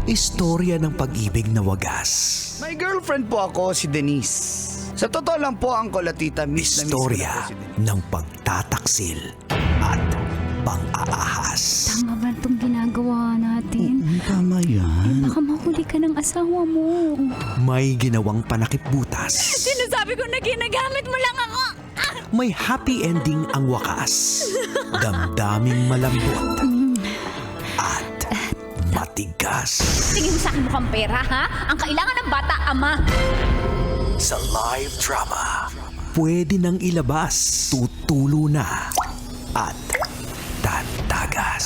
Istorya ng pag-ibig na wagas. May girlfriend po ako, si Denise. Sa totoo lang po, Uncle at Tita, miss na miss ko na Istorya po si Denise. ng pagtataksil at pang-aahas. Tama ba itong ginagawa natin? Tama yan. Baka mahuli ka ng asawa mo. May ginawang panakip butas. Sinasabi ko na ginagamit mo lang ako. May happy ending ang wakas. Damdaming malambot at matigas. Tingin mo sa akin mukhang pera, ha? Ang kailangan ng bata, ama. Sa live drama, pwede nang ilabas, tutulo na at tatagas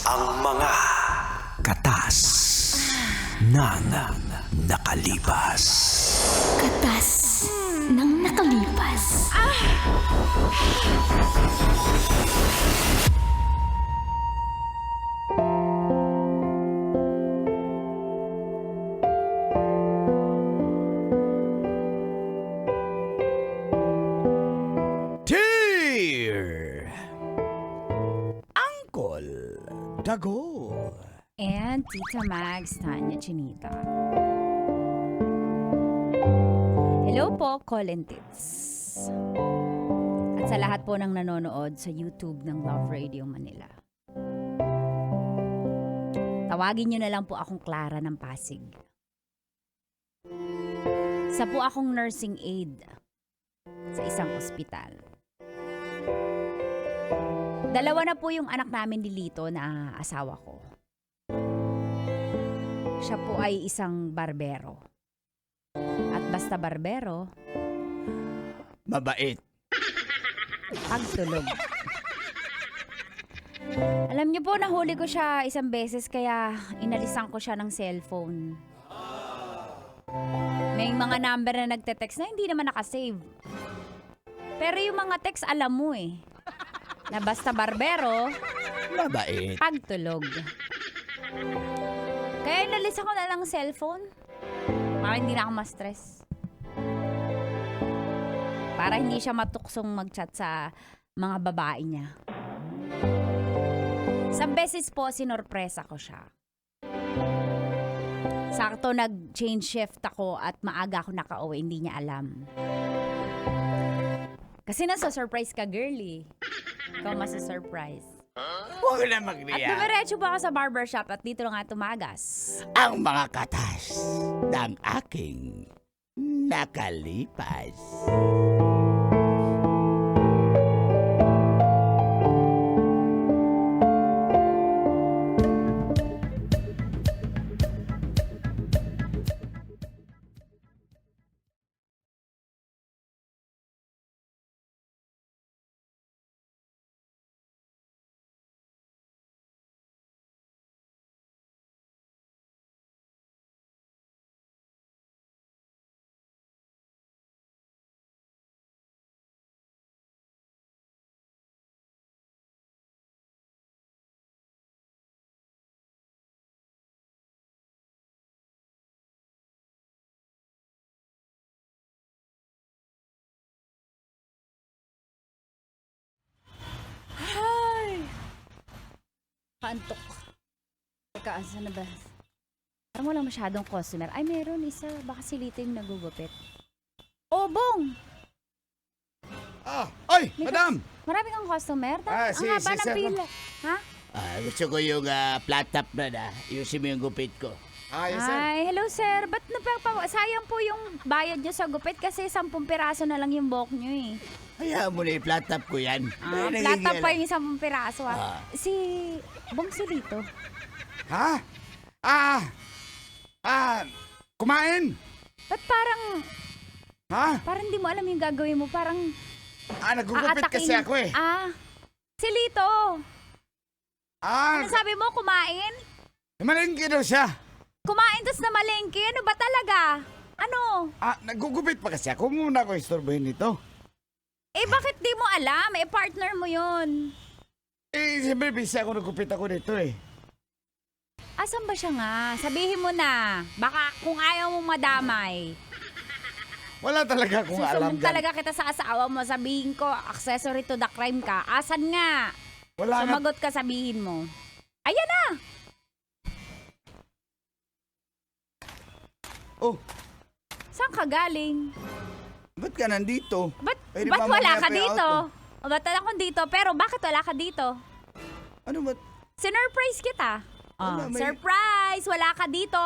ang mga katas ng nakalipas. Katas ng nakalipas. Dear Uncle Dago. And Tita Mags, Tanya Chinita. Hello po, Colin Tits. At sa lahat po ng nanonood sa YouTube ng Love Radio Manila. Tawagin niyo na lang po akong Clara ng Pasig. Isa po akong nursing aide sa isang ospital. Dalawa na po yung anak namin ni Lito na asawa ko. Siya po ay isang barbero. At basta barbero, Mabait. pagtulog. Alam niyo po, nahuli ko siya isang beses kaya inalisan ko siya ng cellphone. May mga number na nagte-text na hindi naman nakasave. Pero yung mga text alam mo eh. Na basta barbero, Mabait. pagtulog. Kaya inalisan ko na lang cellphone. Para hindi na ako ma-stress. Para hindi siya matuksong mag-chat sa mga babae niya. Isang beses po, sinorpresa ko siya. Sakto nag-change shift ako at maaga ako nakauwi, hindi niya alam. Kasi nasa-surprise ka, girly. Ikaw masa-surprise. Huwag na At magriya. dumiretso pa ako sa barbershop at dito nga tumagas. Ang mga katas ng aking nakalipas. Paantok. Teka, saan na ba? Parang wala masyadong customer. Ay, meron isa. Baka si Lito yung nagugupit. Oh, Bong! Ay, May madam! Marami kang customer? Si Ang haba ng sir, pila. Ha? Gusto ko yung flat top na Ayusin mo yung gupit ko. Ay, hello sir. Ba't sayang po yung bayad nyo sa gupit kasi 10 piraso na lang yung buhok nyo eh. Hayaan mo na yung flat top ko yan. Flat top pa yung 10 piraso ah. Si Bong si Lito. Ha? Kumain? Ba't parang Ha? di mo alam yung gagawin mo? Parang Nagugupit kasi aatakin. ako eh. Si Lito. Ano sabi mo, kumain? Malingki daw siya. Kumain tas na malengke? Ano ba talaga? Ano? Nagugupit pa kasi ako. Muna ako istorbohin nito. Eh, bakit di mo alam? Eh, partner mo yun. Siyempre, busy ako nagupit ako dito eh. Asan ba siya nga? Sabihin mo na. Baka kung ayaw mo madamay. Wala talaga akong alam Susumbong talaga kita sa asawa mo. Sabihin ko, accessory to the crime ka. Asan nga? Wala nga. Sumagot ka, sabihin mo. Ayan na! Oh, Saan ka galing? ba't ka nandito? Ba't Pwede wala mamaya ka pa yung dito? auto. O, ba't ako dito? Pero bakit wala ka dito? Ano ba? Sinurprise kita. Wala, may- Surprise! Wala ka dito.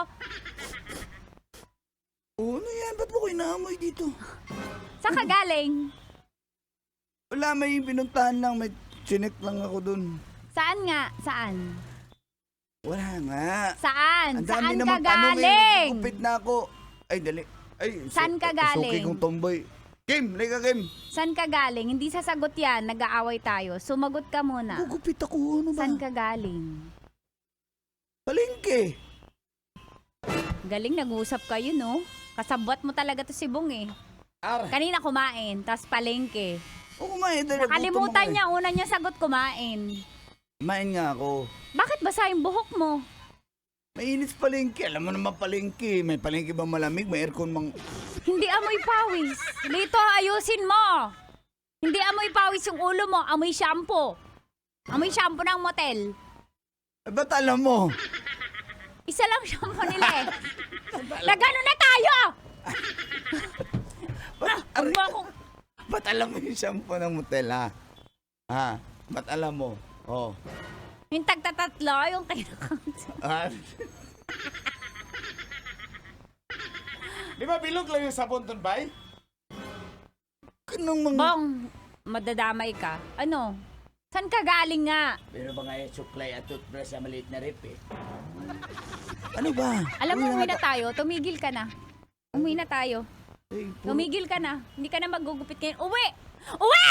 Oh, ano yan? Ba't mo ko inaamoy dito? Saan ka galing? Wala, may pinuntahan lang. May chinek lang ako dun. Saan nga? Saan? Wala nga. Saan? Ang dami Saan ka naman tanong eh. galing? Magugupit na ako. Ay, dali. Ay, Saan ka galing? Suki kong tomboy. Kim, lika Kim. Saan ka galing? Hindi sasagot yan. Nag-aaway tayo. Sumagot ka muna. Gugupit ako. Ano ba? Saan ka galing? Palengke. Galing, nag-uusap kayo, no? Kasabot mo talaga to si Bong eh. Kanina kumain, tas palengke. Oo, kumain. Nakalimutan niya, una niya sagot kumain. Kumain nga ako. Bakit basa yung buhok mo? Mainit palengke. Alam mo naman palengke. May palengke bang malamig? May aircon bang... Hindi amoy pawis. Lito, ayusin mo. Hindi amoy pawis yung ulo mo, amoy shampoo. Amoy shampoo ng motel. Eh, ba't alam mo? Isa lang shampoo nila eh. Nagano na tayo! Huwag mo akong... Ba't alam mo yung shampoo ng motel, ha? Ha? Ba't alam mo? Oh. Yung tagtatatlo, yung kinakant. Ah. Di ba bilog lang yung sabon dun, bay? Kanong mga... Bong, madadamay ka. Ano? Saan ka galing nga? Pero ba nga yung suklay at toothbrush sa maliit na rip eh? Ano ba? Alam mo, umuwi na tayo. Tumigil ka na. Umuwi na tayo. Ay, Tumigil ka na. Hindi ka na magugupit ngayon. Uwi! Uwi!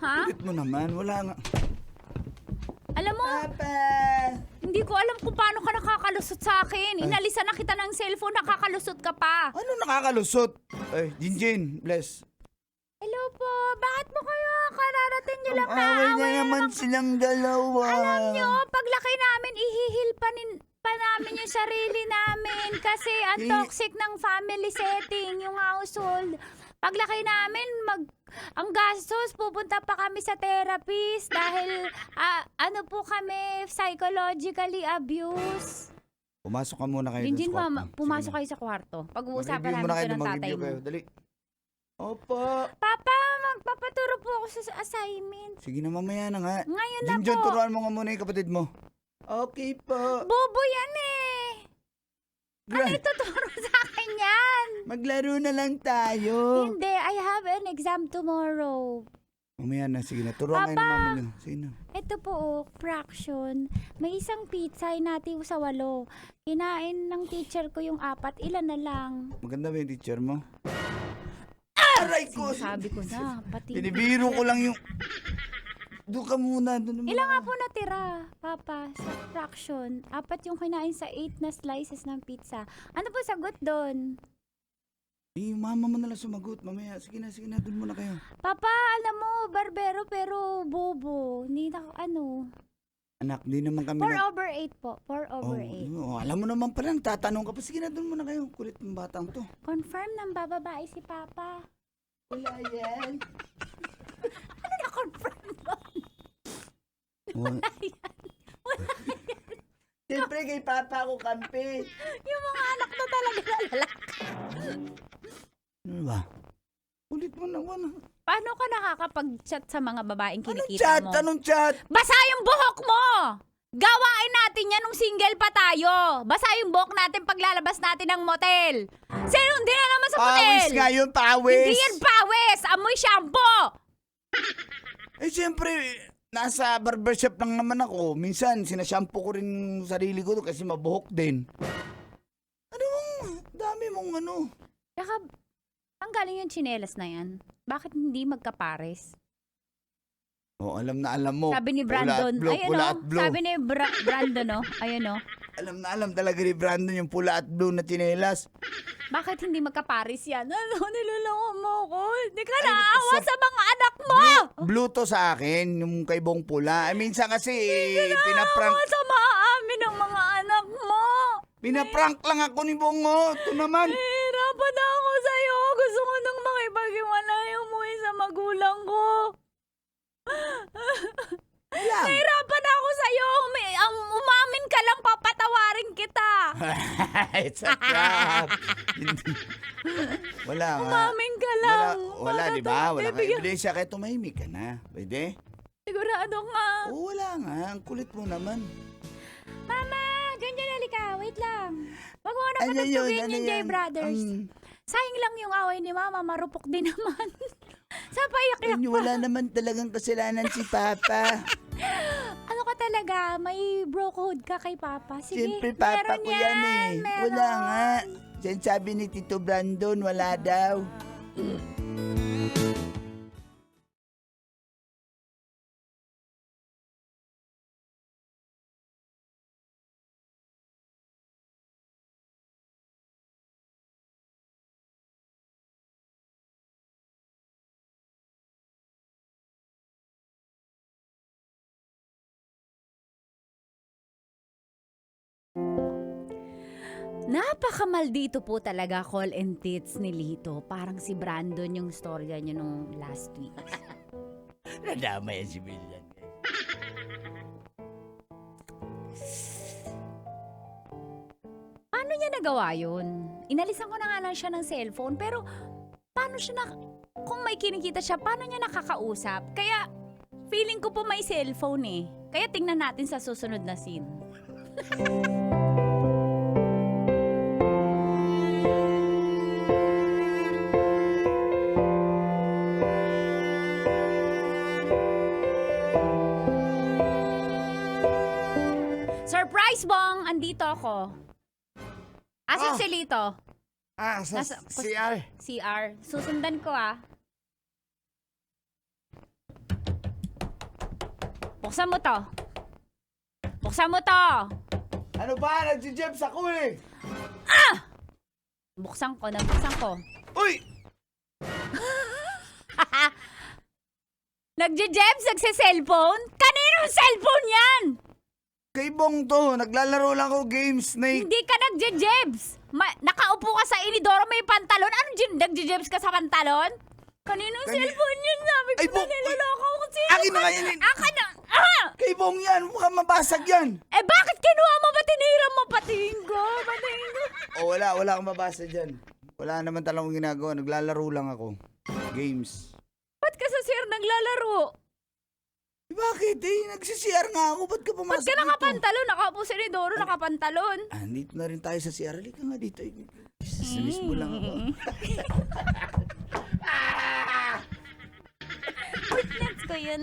Ha? Ulit mo naman. Wala nga. Alam mo, Papa! hindi ko alam kung paano ka nakakalusot sa akin. Inalisan na kita ng cellphone, nakakalusot ka pa. Ano nakakalusot? Ay, Jinjin, bless. Hello po, bakit mo kayo kararating nyo lang Away na naaway naman silang dalawa. Alam nyo, paglaki namin, ihihil pa namin yung sarili namin kasi ang toxic ng family setting, yung household. Paglaki namin, ang gastos, pupunta pa kami sa therapist dahil ano po kami, psychologically abused. Pumasok ka muna kayo Jinjin, sa kwarto. mama, pumasok Sige kayo sa kwarto. na. Pag-uusapan Mag-review namin muna kayo, ito ng tatay mag-review mo. kayo. Dali. Opo. Papa, magpapaturo po ako sa assignment. Sige na, mamaya na nga. Ngayon na Jinjin, po. turuan mo nga muna yung kapatid mo. Okay po. Bobo yan eh. Ano ituturo sa akin yan? Maglaro na lang tayo. Hindi, I have an exam tomorrow. Mamaya na, sige na. Turuan kayo ng mami niyo. Sige na. Ito po, fraction. May isang pizza, hinati ko sa 8. Kinain ng teacher ko yung 4, ilan na lang. Maganda ba yung teacher mo? Aray ko! Sabi ko na, pati. Binibiro ko lang yung... Doon ka muna. Doon naman. Ilan nga po natira, Papa, sa fraction? 4 yung kinain sa 8 na slices ng pizza. Ano po sagot doon? Eh, yung mama mo nalang sumagot. Mamaya, sige na. Doon muna kayo. Papa, alam mo, barbero pero bobo. Hindi na, ano. Anak, di naman kami 4 over 8 po. 4 over 8. Alam mo naman pala, tatanong ka pa. Sige na, doon muna kayo. Kulit ng batang to. Confirm ng bababae si Papa. Wala yan. Ano na-confirm mo? Wala Siyempre, kay Papa ako kampi. Yung mga anak na talaga lalaki. Ano ba? Kulit mo naman. Paano ka nakakapag-chat sa mga babaeng Anong kinikita chat? mo? Anong chat? Basa yung buhok mo! Gawain natin yan nung single pa tayo. Basa yung buhok natin paglalabas natin ng motel. Sino hindi na naman sa motel? Pawis nga yun, pawis. Hindi yan pawis! Amoy shampoo! Eh, siyempre, nasa barbershop lang naman ako. Minsan, sinashampoo ko rin yung sarili ko kasi mabuhok din. Ano mong, dami mong ano. Saka, ang galing yung tsinelas na yan. Bakit hindi magkapares? Oh, alam na alam mo. Sabi ni Brandon. Pula at blue. Sabi ni Brandon, no? Ayun, no? Alam na alam talaga ni Brandon yung pula at blue na tsinelas. Bakit hindi magkapares yan? Ano, niloloko mo ko? Hindi ka Ay, naawa sa- sa mga anak mo! Blue to sa akin, yung kay Bong pula. Minsan kasi, pinaprank. Naawa sa maamin ng mga anak mo! Pinaprank lang ako ni Bongo. Ito naman. Nahihirapan na ako sa'yo. Gusto ko nang makipag-iwalay umuwi sa magulang ko. It's a trap. Hindi. Wala nga. Umamin ka lang. Wala, Bakit di ba? ang Wala kang bibigyan- ebidensya kaya tumahimik ka na. Pwede? Sigurado nga. Oo, wala nga. Ang kulit mo naman. Mama, ganyan halika. Wait lang. Wag mo na Ano yun? patutugin Ano yung J yan? Brothers. Sayang lang yung away ni Mama. Marupok din naman. Saan pa iyak-iyak pa? Wala naman talagang kasalanan si Papa. Ano ka talaga? May brokehood ka kay Papa. Sige, Siyempre, Papa meron ko yan eh. meron. Wala nga. Yan sabi ni Tito Brandon, wala daw. Napakamaldito po talaga call and tits ni Lito. Parang si Brandon yung storya niya nung last week. Nadama yan si Billian. Paano niya nagawa yun? Inalisan ko na nga lang siya ng cellphone, pero paano siya kung may kinikita siya, paano niya nakakausap? Kaya, feeling ko po may cellphone eh. Kaya tingnan natin sa susunod na scene. Surprise, Bong! Andito ako. Asan si Lito? Sa Nasa- CR. CR. Susundan ko ah. Buksan mo to. Buksan mo to. Ano ba? Nagsi-jebs ako eh. Buksan ko, nabuksan ko. Uy! Nagje-jebs, nagse-cellphone? Kaninong cellphone yan? Kay Bong to, naglalaro lang ako game Snake. Hindi ka nagje-jebs. Nakaupo ka sa inidoro, may pantalon. Ano nagje-jebs ka sa pantalon? Kaninong cellphone yun? Sabi ko Ay, na Bong, niloloko ko sino. Akin na nga yan eh. Akin na. Kay Bong yan, mukhang mabasag yan. Eh bakit kinuha mo ba? Tinira mo patingin ko. Patingin ko. O wala akong mabasa dyan. Wala naman talagang ginagawa, naglalaro lang ako. Games. Ba't ka sa sir naglalaro? Bakit eh? Nagsi-CR nga ako, ba't ka pumasok Ba't ka dito? nakapantalon? Nakaupo si Ridoro, nakapantalon. Dito na rin tayo sa CR. Halika nga dito. Sasamis mo lang ako. Witness ko yan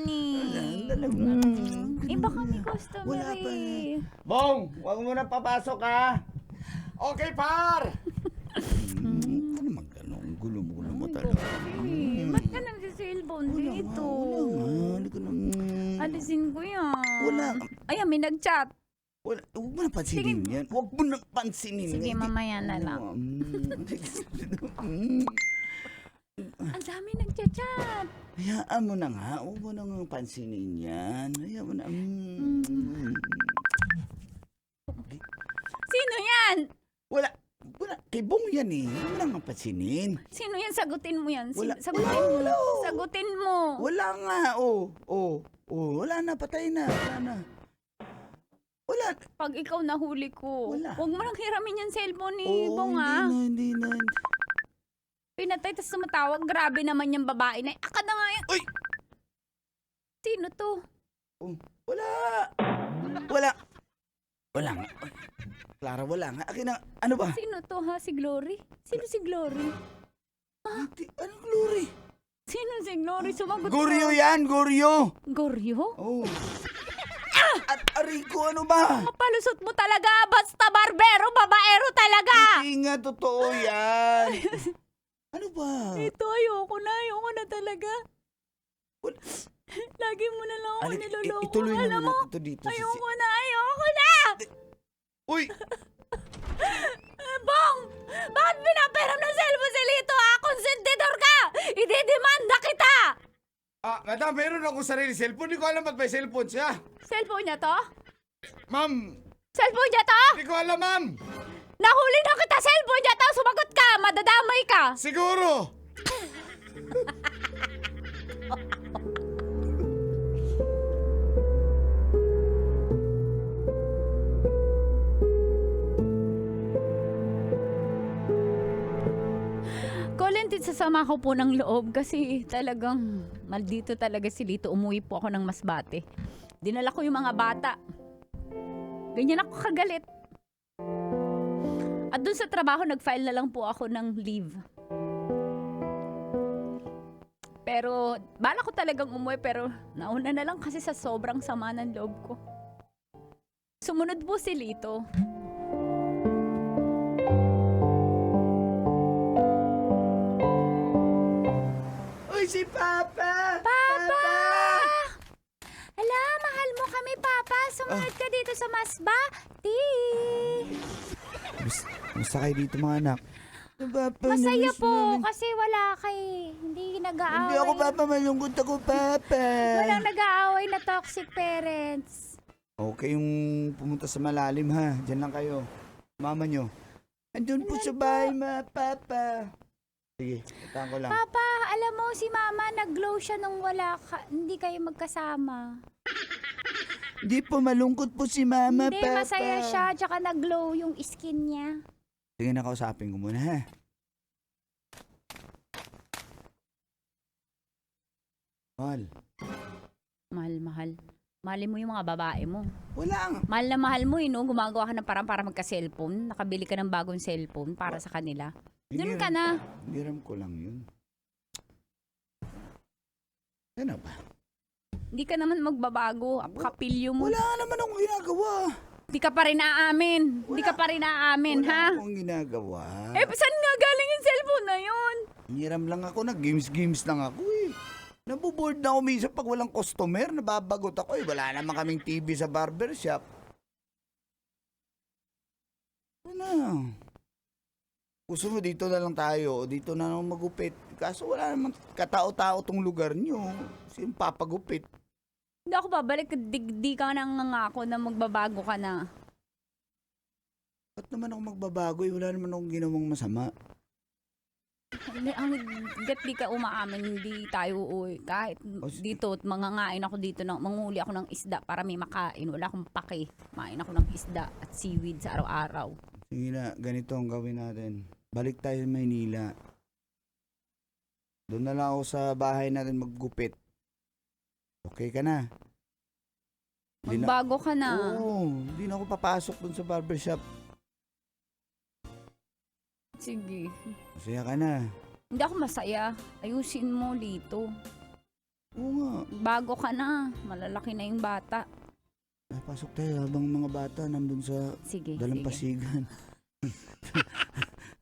Iba kami customer Wala pa. eh. Bong, huwag mo na papasok ha. Okay, par! Ano naman gano'n? Gulo mo talaga. Ba't ka nagsisilbon dito? Halika na. Alisin ko yan. Wala. Ayan, may nag-chat. Huwag mo na pansinin yan. Huwag mo na pansinin. Sige, Hindi- mamaya na lang. Mm. Ang dami nag-chat. Hayaan mo na nga. Huwag mo na nga pansinin yan. Hayaan mo na. Sino yan? Wala. Kay Bong yan eh. Huwag mo na nga pansinin. Sino yan? Sagutin mo yan. Wala. Sagutin mo. Wala. Sagutin mo. Wala nga. Wala na. Patay na. Wala na. Wala. Pag ikaw nahuli ko, Wala. huwag mo nang hiramin yung cellphone ni Bong Hindi na. Pinatay, tapos sumatawag. Grabe naman yung babae na. Aka na nga yan. Uy! Sino to? Wala. Wala nga. Clara, wala nga. Akin na. Ano ba? Sino to ha? Si Glory? Sino si Glory? Anong glory? Sino si Glory? Sumagot ka. Goryo yan, Goryo. Goryo? Oh. At Arico, ano ba? Mapalusot mo talaga. Basta barbero, babaero talaga. Hindi nga totoo yan. Ano ba? Ito, ayoko na talaga. Wala. Lagi mo na lang ako Alik, niloloko. ituloy na Alam mo, natin ito dito. ayoko na. Uy! Bong! Bakit pinaperam ng cellphone si Lito ha? Konsentidor ka! Idedemanda kita! Madam, meron akong sarili cellphone. Hindi ko alam ba't may cellphone siya. Cellphone niya to? Ma'am, Cellphone niya to? hindi ko alam, ma'am. Nahuli na kita! Cellphone niya to! Sumagot ka! Madadamay ka! Siguro. Subalit sa sama ko po ng loob kasi talagang maldito talaga si Lito. Umuwi po ako ng Masbate. Dinala ko yung mga bata. Ganyan ako kagalit. At dun sa trabaho, nag-file na lang po ako ng leave. Pero, bala ko talagang umuwi pero nauna na lang kasi sa sobrang sama ng loob ko. Sumunod po si Lito. Uy, si Papa! Papa! Ala, mahal mo kami, Papa. Sumunod ka dito sa Masbate. Musta kayo dito mga anak? Papa, Masaya namiss po namin. kasi wala kay. Hindi nag-aaway. Hindi ako Papa, malungkot ako Papa. Walang nag-aaway na toxic parents. Okay yung pumunta sa malalim ha. Diyan lang kayo. Mama nyo. Andun po sa bahay Papa. Sige, itaan ko lang. Papa, alam mo si Mama nag-glow siya nung wala ka. Hindi kayo magkasama. Hindi po, malungkot po si Mama Hindi, Papa. masaya siya. Tsaka nag-glow yung skin niya. Sige, nakausapin ko muna ha. Mahal. Mahal. Mahalin mo yung mga babae mo. Wala. Mahal na mahal mo no? Gumagawa ka ng parang para magka-cellphone. Nakabili ka ng bagong cellphone para sa kanila. Doon ka na. Hiram ko lang yun. Ano ba? Hindi ka naman magbabago. Kapilyo mo. Wala naman akong ginagawa. Hindi ka pa rin aamin. Hindi ka pa rin aamin, Wala ha? akong ginagawa. Eh, saan nga galing yung cellphone na yun? Hiram lang ako. Nag-games lang ako eh. Nabuboard na ako minsan pag walang customer. Nababagot ako eh. Wala naman kaming TV sa barbershop. Ano? Gusto mo dito na lang tayo. Dito na lang magupit. Kaso wala naman katao-tao tong lugar nyo. Sino papagupit? Hindi ako babalik. Di ka nang nangako na magbabago ka na. Ba't naman ako magbabago eh? Wala naman akong ginawang masama. Hanggat di ka umaamin, hindi tayo uuwi. Kahit dito, mangangain ako dito, manguli ako ng isda para may makain. Wala akong pake. Main ako ng isda at seaweed sa araw-araw. Sige na, ganito ang gawin natin. Balik tayo sa Maynila. Doon na lang ako sa bahay natin maggupit. Okay ka na? Magbago ka na. Oo, hindi na ako papasok doon sa barbershop. Sige. Masaya ka na. Hindi ako masaya. Ayusin mo, Lito. Oo nga. Bago ka na. Malalaki na yung bata. Pasok tayo habang mga bata nandun sa Sige, dalampasigan.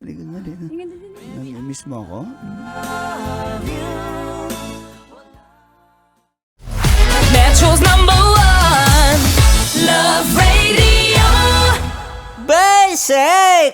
Halika nga din. sige. Nami-miss mo ako? Metro's #1 Love Radio. Basic!